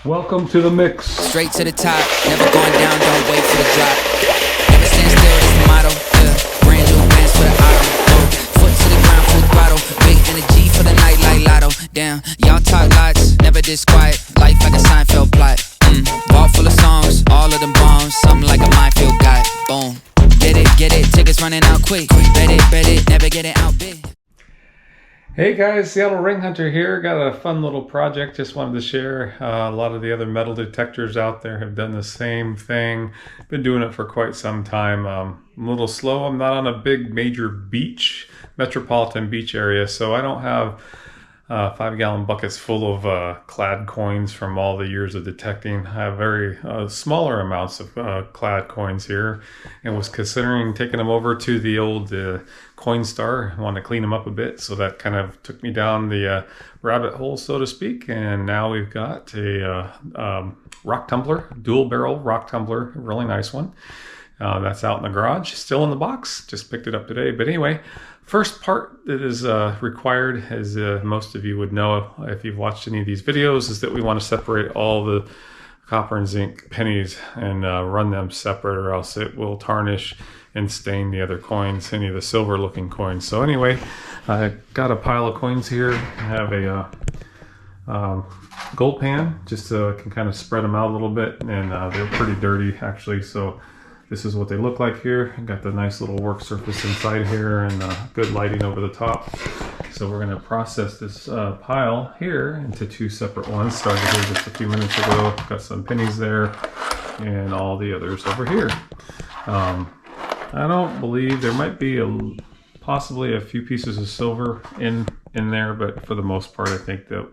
Welcome to the mix. Straight to the top, never going down, don't wait for the drop. Never stand still, that's the motto. Brand new bands for the auto. Foot to the ground, full throttle. Big energy for the night like lotto. Damn, y'all talk lots, never this quiet. Life like a Seinfeld plot. Vault full of songs, all of them bombs. Something like a minefield guy. Boom. Get it, tickets running out quick. Bet it, never get it out big. Hey guys, Seattle Ring Hunter here. Got a fun little project just wanted to share. A lot of the other metal detectors out there have done the same thing. Been doing it for quite some time. I'm a little slow. I'm not on a big major beach, metropolitan beach area, so I don't have 5-gallon buckets full of clad coins from all the years of detecting. I have very smaller amounts of clad coins here, and was considering taking them over to the old Coinstart. I wanted to clean them up a bit, so that kind of took me down the rabbit hole, so to speak. And now we've got a rock tumbler, dual barrel rock tumbler, a really nice one. That's out in the garage, still in the box, just picked it up today. But anyway, first part that is required, as most of you would know if you've watched any of these videos, is that we want to separate all the copper and zinc pennies and run them separate, or else it will tarnish and stain the other coins, any of the silver looking coins. So anyway, I got a pile of coins here. I have a gold pan, just so I can kind of spread them out a little bit, and they're pretty dirty actually, so this is what they look like here. Got the nice little work surface inside here, and good lighting over the top. So we're going to process this pile here into two separate ones. Started here just a few minutes ago. Got some pennies there and all the others over here. I don't believe there might be possibly a few pieces of silver in there, but for the most part, I think that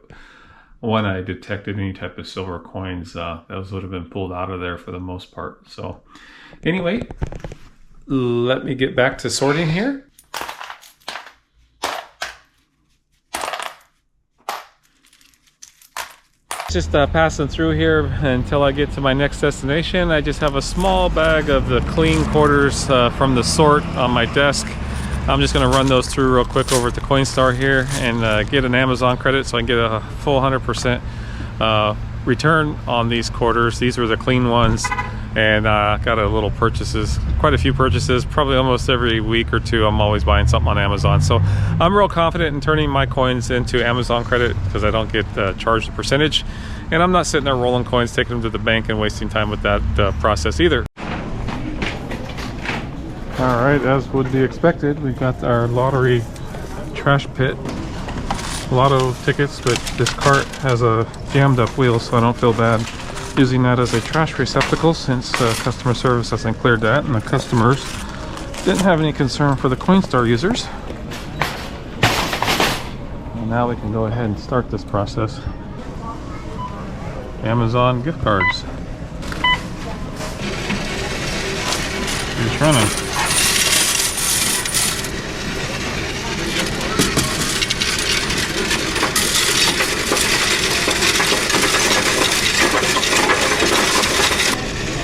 when I detected any type of silver coins, those would have been pulled out of there for the most part. So anyway, let me get back to sorting here. Just passing through here until I get to my next destination. I just have a small bag of the clean quarters from the sort on my desk. I'm just going to run those through real quick over at the Coinstart here and get an Amazon credit so I can get a full 100% return on these quarters. These were the clean ones, and got a little purchases, quite a few purchases, probably almost every week or two. I'm always buying something on Amazon, so I'm real confident in turning my coins into Amazon credit because I don't get charged a percentage, and I'm not sitting there rolling coins, taking them to the bank and wasting time with that process either. All right, as would be expected, we've got our lottery trash pit lotto tickets, but this cart has a jammed up wheel, so I don't feel bad using that as a trash receptacle, since customer service hasn't cleared that, and the customers didn't have any concern for the Coinstart users. And now we can go ahead and start this process. Amazon gift cards. Here's running.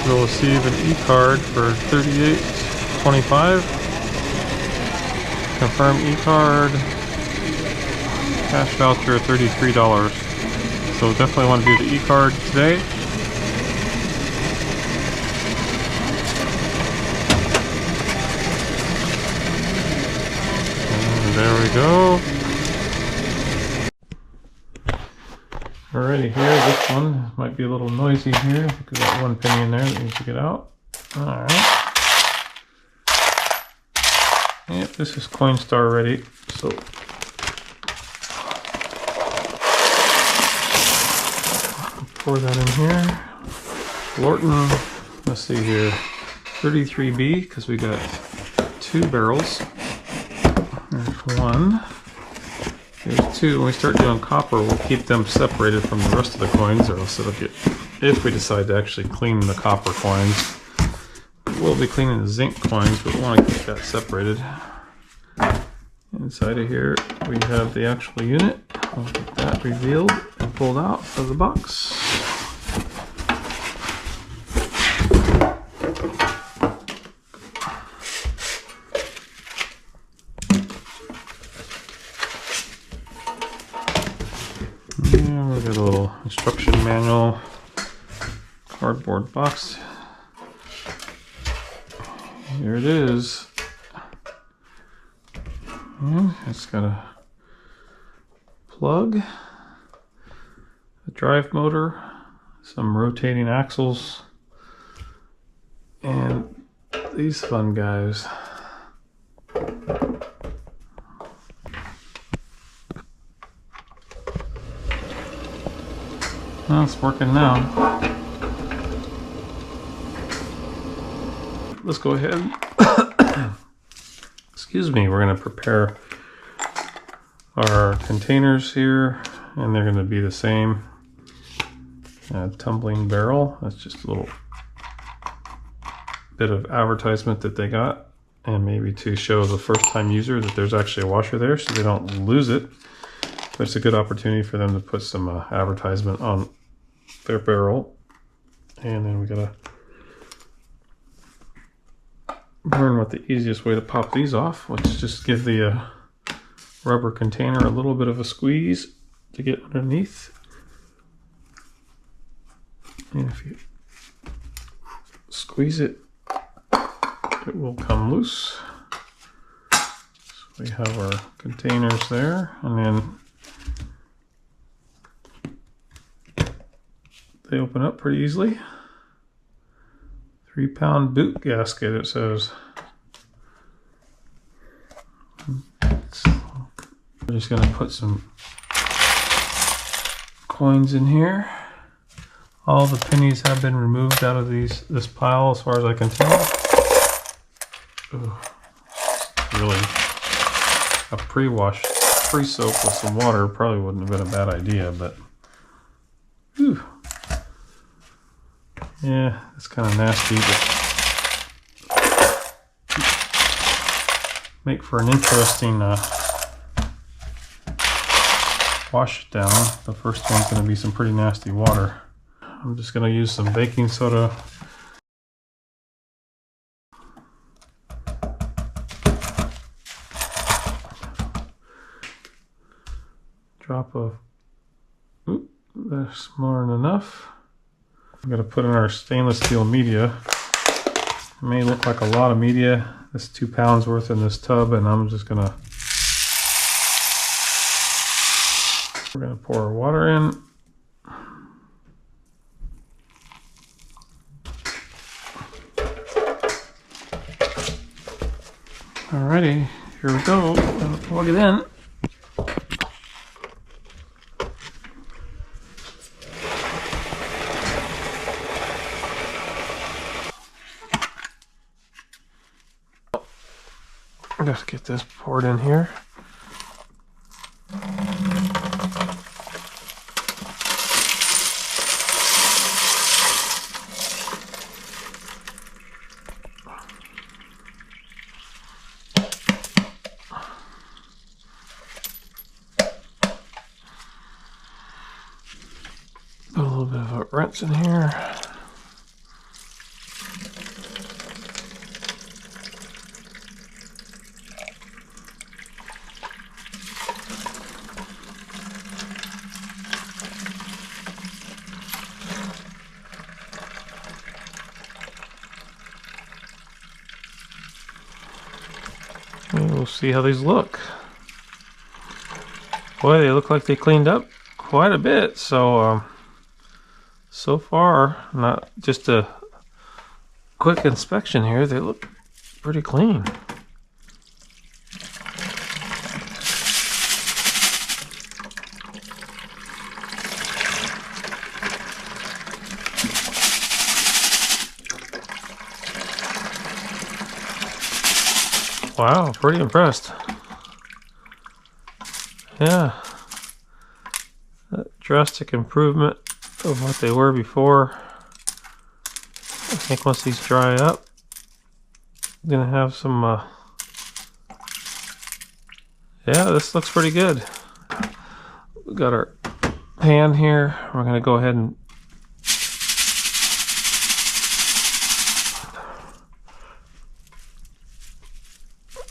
We'll receive an e-card for $38.25. Confirm e-card. Cash voucher $33. So definitely want to do the e-card today. And there we go. Alrighty, here, this one might be a little noisy here because got one penny in there that needs to get out. Alright. Yep, this is Coinstart ready. So pour that in here. Lorton, let's see here, 33B, because we got two barrels. There's one. There's two. When we start doing copper, we'll keep them separated from the rest of the coins, or else it'll get, if we decide to actually clean the copper coins. We'll be cleaning the zinc coins, but we want to keep that separated. Inside of here, we have the actual unit. I'll get that revealed and pulled out of the box. Yeah, we've got a little instruction manual. cardboard box. Here it is. It's got a plug, a drive motor, some rotating axles, and these fun guys. Well, it's working now. Let's go ahead. Excuse me, we're going to prepare our containers here, and they're going to be the same. Tumbling barrel, that's just a little bit of advertisement that they got, and maybe to show the first time user that there's actually a washer there so they don't lose it. But it's a good opportunity for them to put some advertisement on their barrel. And then we gotta learn what the easiest way to pop these off, which is just give the rubber container a little bit of a squeeze to get underneath. And if you squeeze it, it will come loose. So we have our containers there, and then they open up pretty easily. 3-pound boot gasket, it says. We're just gonna put some coins in here. All the pennies have been removed out of this pile as far as I can tell. Ooh, really, a pre-soak with some water probably wouldn't have been a bad idea, but whew. Yeah, it's kind of nasty, but make for an interesting wash down. The first one's going to be some pretty nasty water. I'm just going to use some baking soda. Drop of, oop, that's more than enough. I'm going to put in our stainless steel media. It may look like a lot of media. That's 2 pounds worth in this tub, and I'm just going to, we're going to pour our water in. Alrighty, here we go. I'm going to plug it in. Just get this poured in here. Put a little bit of a rinse in here. We'll see how these look. Boy, they look like they cleaned up quite a bit. So far, not just a quick inspection here, they look pretty clean. Wow, pretty impressed. Yeah, that drastic improvement of what they were before. I think once these dry up, I'm gonna have some, yeah, this looks pretty good. We got our pan here. We're gonna go ahead and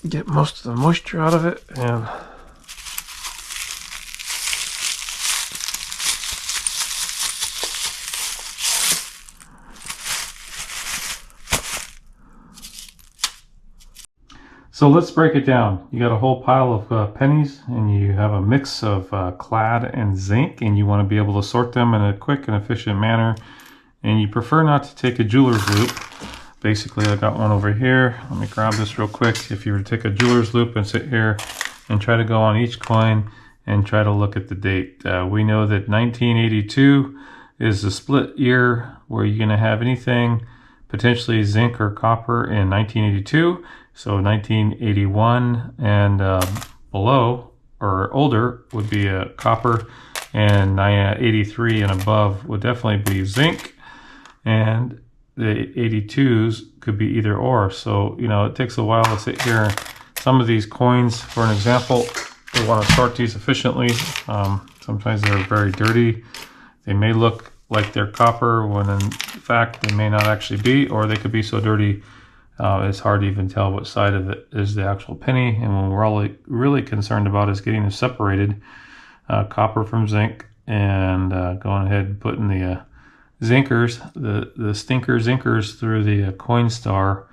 get most of the moisture out of it, and So let's break it down. You got a whole pile of pennies, and you have a mix of clad and zinc, and you want to be able to sort them in a quick and efficient manner. And you prefer not to take a jeweler's loop. Basically, I got one over here. Let me grab this real quick. If you were to take a jeweler's loop and sit here and try to go on each coin and try to look at the date. We know that 1982 is the split year where you're going to have anything potentially zinc or copper in 1982. So 1981 and below or older would be a copper, and 83 and above would definitely be zinc, and the 82s could be either or. So, you know, it takes a while to sit here. Some of these coins, for an example, we want to sort these efficiently. Sometimes they're very dirty. They may look like they're copper when in fact they may not actually be, or they could be so dirty it's hard to even tell which side of it is the actual penny. And what we're really concerned about is getting them separated, copper from zinc, and going ahead and putting the zinkers, the stinker zinkers through the Coinstar.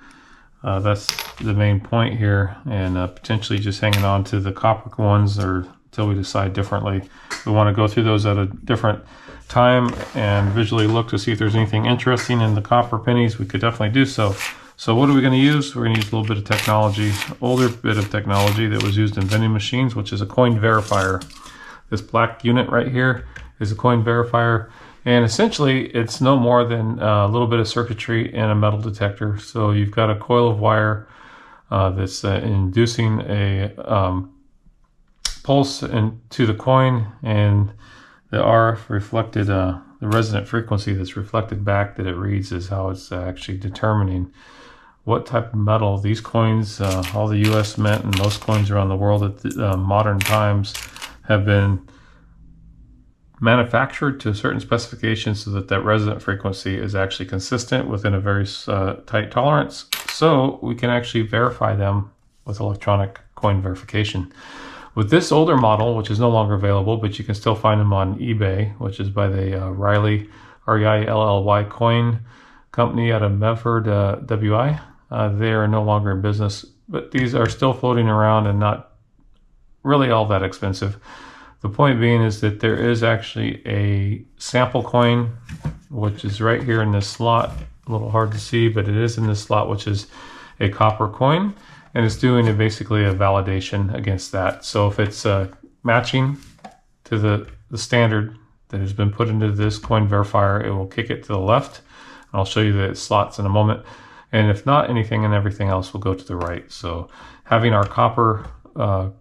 That's the main point here, and potentially just hanging on to the copper ones or until we decide differently. We want to go through those at a different time and visually look to see if there's anything interesting in the copper pennies. We could definitely do so. So what are we going to use? We're going to use a little bit of technology, older bit of technology that was used in vending machines, which is a coin verifier. This black unit right here is a coin verifier, and essentially it's no more than a little bit of circuitry and a metal detector. So you've got a coil of wire that's inducing a pulse into the coin, and the RF reflected, the resonant frequency that's reflected back that it reads is how it's actually determining what type of metal these coins, all the US Mint and most coins around the world at the, modern times, have been manufactured to certain specifications so that that resonant frequency is actually consistent within a very tight tolerance, so we can actually verify them with electronic coin verification. With this older model, which is no longer available, but you can still find them on eBay, which is by the Riley, R-E-I-L-L-Y coin company out of Medford, WI. They are no longer in business, but these are still floating around and not really all that expensive. The point being is that there is actually a sample coin, which is right here in this slot. A little hard to see, but it is in this slot, which is a copper coin, and it's doing basically a validation against that. So if it's matching to the standard that has been put into this coin verifier, it will kick it to the left. I'll show you the slots in a moment. And if not, anything and everything else will go to the right. So having our copper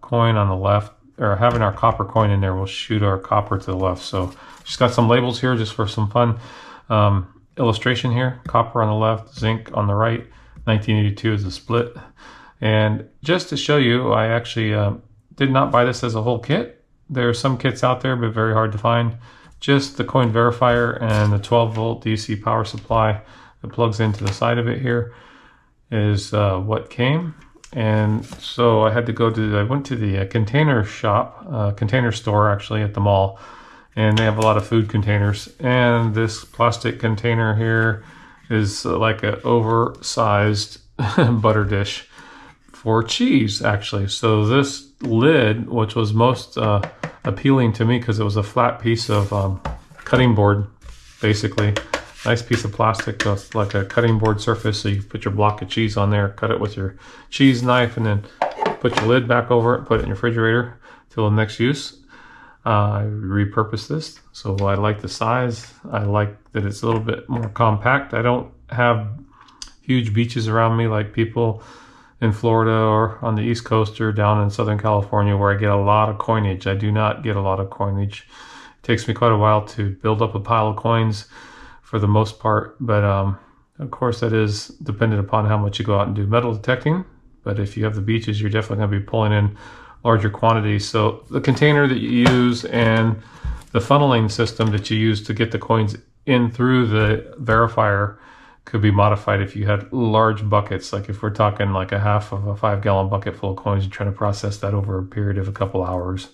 coin on the left, or having our copper coin in there, will shoot our copper to the left. So just got some labels here just for some fun. Illustration here, copper on the left, zinc on the right. 1982 is a split. And just to show you, I actually did not buy this as a whole kit. There are some kits out there, but very hard to find. Just the coin verifier and the 12 volt DC power supply that plugs into the side of it here is what came. And so I had to I went to the container shop, container store actually at the mall, and they have a lot of food containers. And this plastic container here is like an oversized butter dish for cheese actually. So this lid, which was most appealing to me because it was a flat piece of cutting board, basically. Nice piece of plastic, like a cutting board surface, so you put your block of cheese on there, cut it with your cheese knife, and then put your lid back over it, put it in your refrigerator till the next use. I repurposed this, so I like the size. I like that it's a little bit more compact. I don't have huge beaches around me like people in Florida or on the East Coast or down in Southern California where I get a lot of coinage. I do not get a lot of coinage. It takes me quite a while to build up a pile of coins for the most part, but of course that is dependent upon how much you go out and do metal detecting. But if you have the beaches, you're definitely going to be pulling in larger quantities. So the container that you use and the funneling system that you use to get the coins in through the verifier could be modified if you had large buckets. Like if we're talking like a half of a 5-gallon bucket full of coins, you're trying to process that over a period of a couple hours.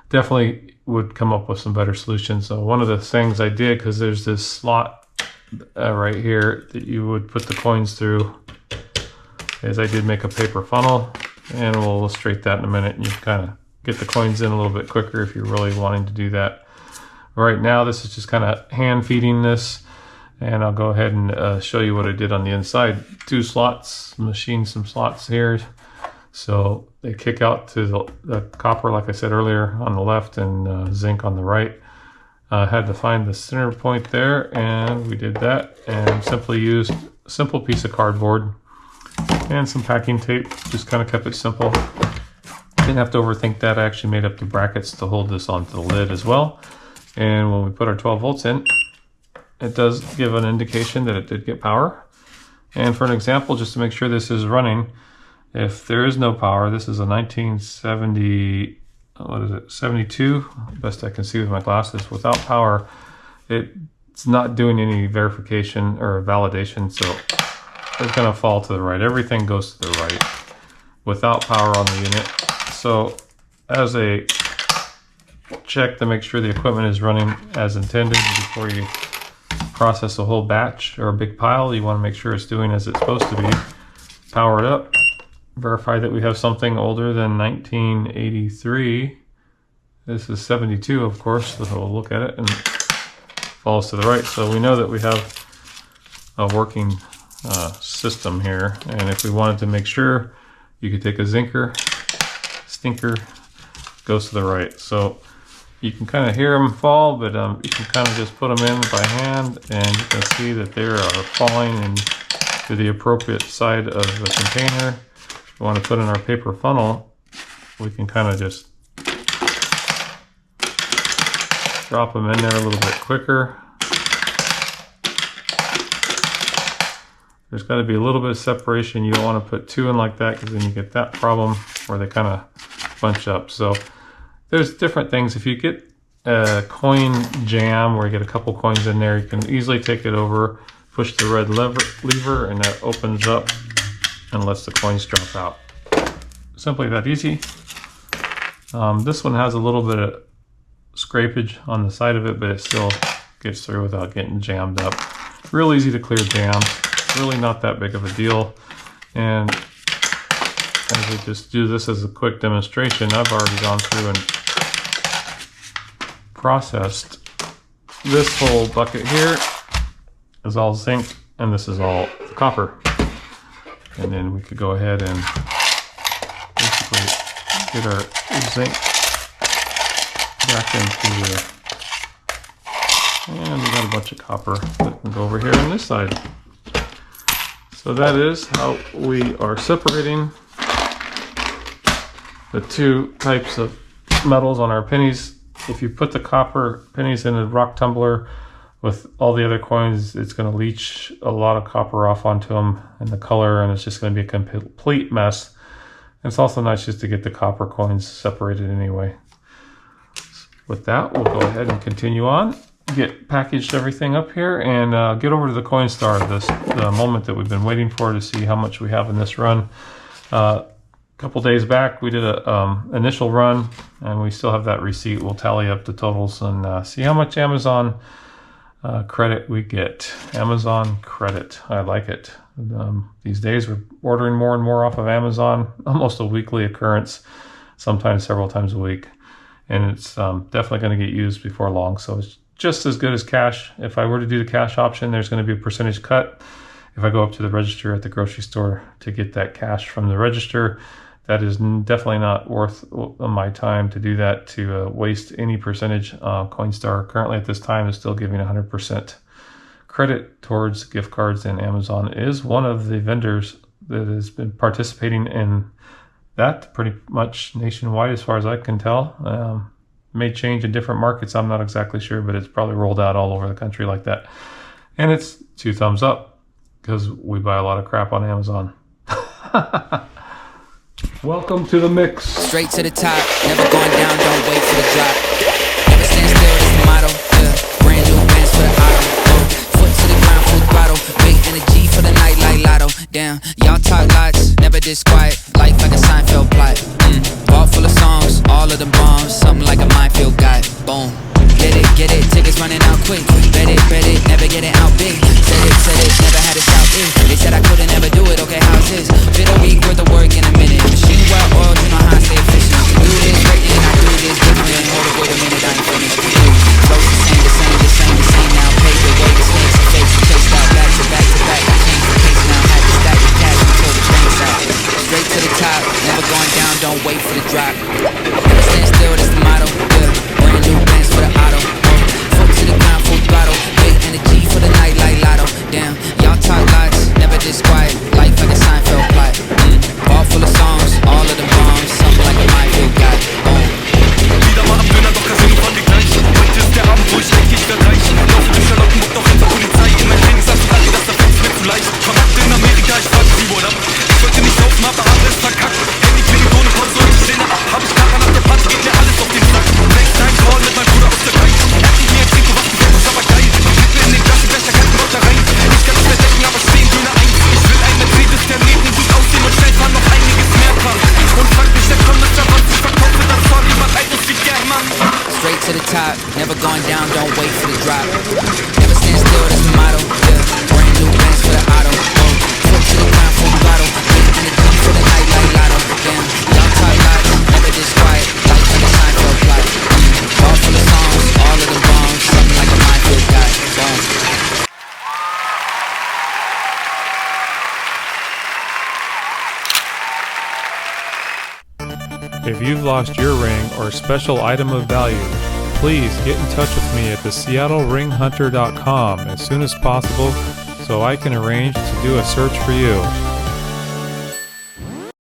Definitely would come up with some better solutions. So one of the things I did, because there's this slot right here that you would put the coins through. is I did make a paper funnel, and we'll illustrate that in a minute. And you can kind of get the coins in a little bit quicker if you're really wanting to do that. Right now, this is just kind of hand feeding this, and I'll go ahead and show you what I did on the inside. 2 slots, machine some slots here, so they kick out to the copper, like I said earlier, on the left, and zinc on the right. I had to find the center point there, and we did that, and simply used a simple piece of cardboard and some packing tape. Just kind of kept it simple. Didn't have to overthink that. I actually made up the brackets to hold this onto the lid as well. And when we put our 12 volts in, it does give an indication that it did get power. And for an example, just to make sure this is running, if there is no power, this is a 1970, what is it, 72, best I can see with my glasses. Without power, it's not doing any verification or validation, so it's going to fall to the right. Everything goes to the right without power on the unit. So as a check to make sure the equipment is running as intended before you process a whole batch or a big pile, you want to make sure it's doing as it's supposed to be. Power it up. Verify that we have something older than 1983. This is 72, of course, so we'll look at it, and it falls to the right. So we know that we have a working system here. And if we wanted to make sure, you could take a zinker, stinker, goes to the right. So you can kind of hear them fall, but you can kind of just put them in by hand, and you can see that they are falling into the appropriate side of the container. If we want to put in our paper funnel, we can kind of just drop them in there a little bit quicker. There's got to be a little bit of separation. You don't want to put 2 in like that, because then you get that problem where they kind of bunch up. So there's different things. If you get a coin jam where you get a couple coins in there, you can easily take it over, push the red lever, and that opens up and lets the coins drop out. Simply that easy. This one has a little bit of scrapage on the side of it, but it still gets through without getting jammed up. Real easy to clear jams. Really not that big of a deal. And as we just do this as a quick demonstration, I've already gone through and processed this whole bucket here. Is all zinc, and this is all copper. And then we could go ahead and basically get our zinc back into the, and we got a bunch of copper that can go over here on this side. So that is how we are separating the 2 types of metals on our pennies. If you put the copper pennies in a rock tumbler with all the other coins, it's going to leach a lot of copper off onto them and the color, and it's just going to be a complete mess. And it's also nice just to get the copper coins separated anyway. With that, we'll go ahead and continue on. Get packaged everything up here, and get over to the Coinstart, the moment that we've been waiting for to see how much we have in this run. A couple days back we did a initial run, and we still have that receipt. We'll tally up the totals and see how much Amazon credit we get. Amazon credit, I like it. These days we're ordering more and more off of Amazon, almost a weekly occurrence, sometimes several times a week, and it's definitely going to get used before long. So it's just as good as cash. If I were to do the cash option, there's going to be a percentage cut. If I go up to the register at the grocery store to get that cash from the register, that is definitely not worth my time to do that, to waste any percentage. Coinstar currently at this time is still giving 100% credit towards gift cards, and Amazon is one of the vendors that has been participating in that pretty much nationwide as far as I can tell. May change in different markets, I'm not exactly sure, but it's probably rolled out all over the country like that. And it's 2 thumbs up, because we buy a lot of crap on Amazon. Welcome to the mix. Straight to the top, never going down, don't wait for the drop. Never stand still, that's the motto. Brand new bands for the auto. Foot to the ground, full throttle. Big energy for the night like lotto. Damn, y'all talk lots, never disquiet. Life like a Seinfeld plot. Ball full of songs, all of them bombs. Something like a minefield guy. Boom. Get it, tickets running out quick. Bet it, never get it out big. Said it, never had it out big. They said I couldn't ever do it, okay, how's this? Bit of going down, don't wait for the drop. Never stand still, that's the motto. Yeah, brand new bands for the auto. Whoa, foot to the ground, full throttle. Big energy for the night like lotto. Damn, y'all talk loud, never this quiet. Like when it's time for a plot. All full of songs, all of the bombs. Something like a minefield guy. Boom. If you've lost your ring or special item of value, please get in touch with me at theseattleringhunter.com as soon as possible so I can arrange to do a search for you.